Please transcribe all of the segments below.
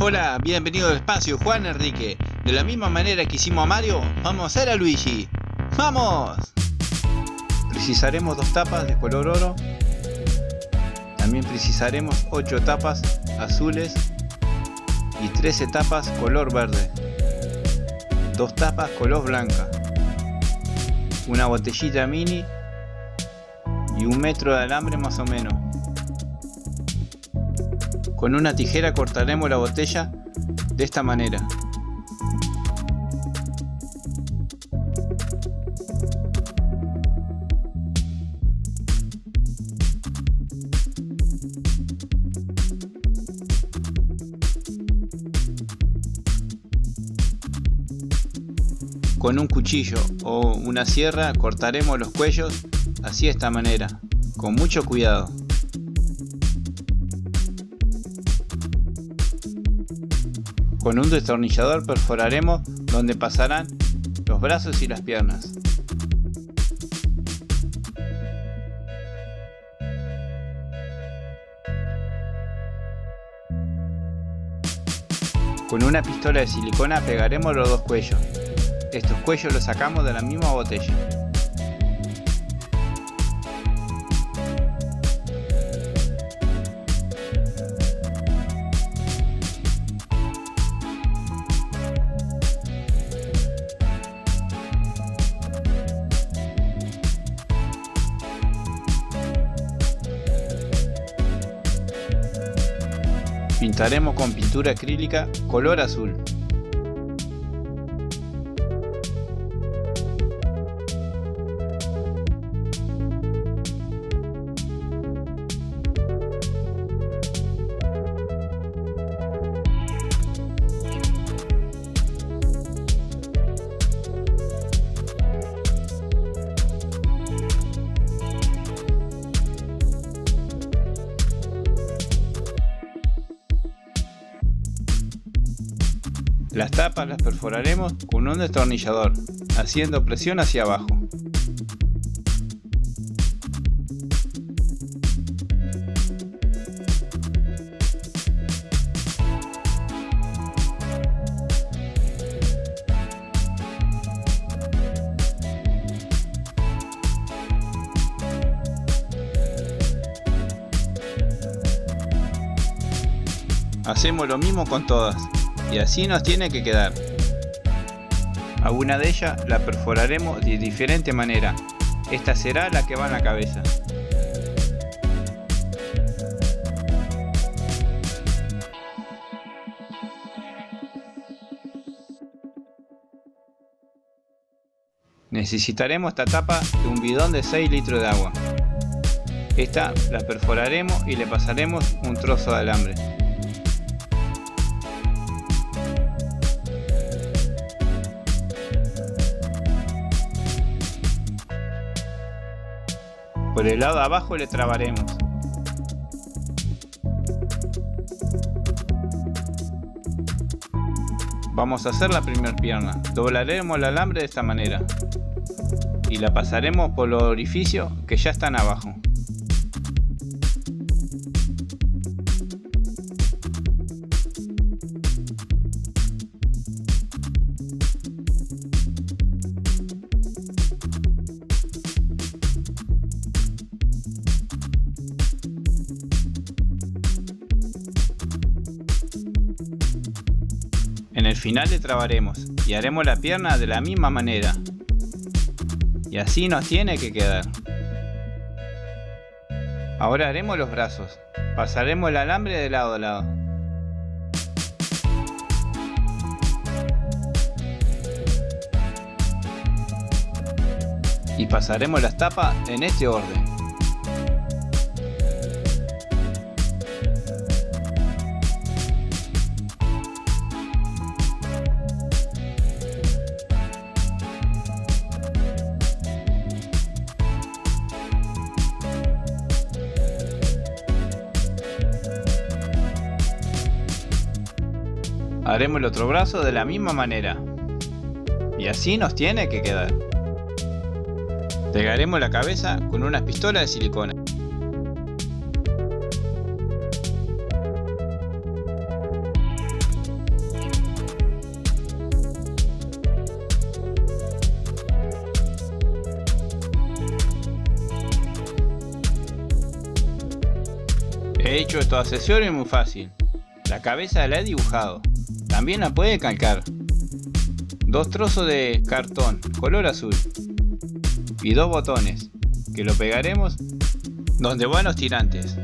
Hola, bienvenido al espacio, Juan Enrique. De la misma manera que hicimos a Mario, vamos a hacer a Luigi. ¡Vamos! Precisaremos 2 tapas de color oro. También precisaremos 8 tapas azules y 13 tapas color verde. 2 tapas color blanca. Una botellita mini y 1 metro de alambre más o menos. Con una tijera cortaremos la botella de esta manera. Con un cuchillo o una sierra cortaremos los cuellos así de esta manera, con mucho cuidado. Con un destornillador perforaremos donde pasarán los brazos y las piernas. Con una pistola de silicona pegaremos los 2 cuellos. Estos cuellos los sacamos de la misma botella. Pintaremos con pintura acrílica color azul. Las tapas las perforaremos con un destornillador, haciendo presión hacia abajo. Hacemos lo mismo con todas. Y así nos tiene que quedar. A una de ellas la perforaremos de diferente manera. Esta será la que va en la cabeza. Necesitaremos esta tapa de un bidón de 6 litros de agua. Esta la perforaremos y le pasaremos un trozo de alambre. Por el lado de abajo le trabaremos. Vamos a hacer la primera pierna. Doblaremos el alambre de esta manera y la pasaremos por los orificios que ya están abajo. En el final le trabaremos y haremos la pierna de la misma manera. Y así nos tiene que quedar. Ahora haremos los brazos. Pasaremos el alambre de lado a lado. Y pasaremos las tapas en este orden. Haremos el otro brazo de la misma manera. Y así nos tiene que quedar. Pegaremos la cabeza con unas pistolas de silicona. He hecho estos accesorios muy fácil. La cabeza la he dibujado. También la puede calcar. 2 trozos de cartón color azul. Y 2 botones, que lo pegaremos donde van los tirantes.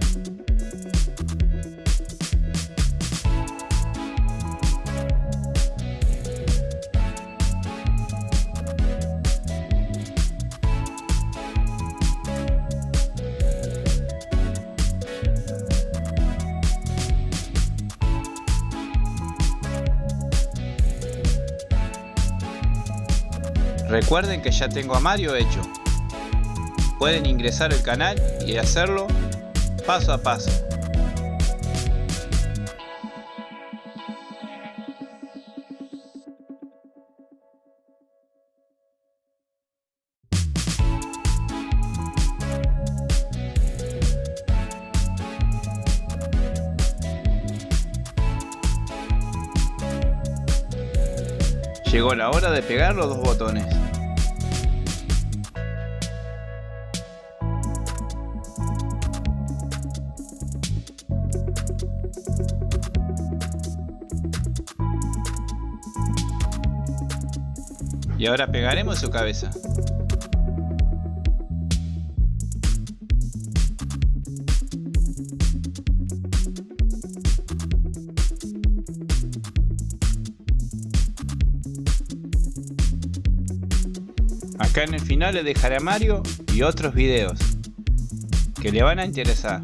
Recuerden que ya tengo a Mario hecho. Pueden ingresar al canal y hacerlo paso a paso. Llegó la hora de pegar los 2 botones. Y ahora pegaremos su cabeza. Acá en el final le dejaré a Mario y otros videos que le van a interesar.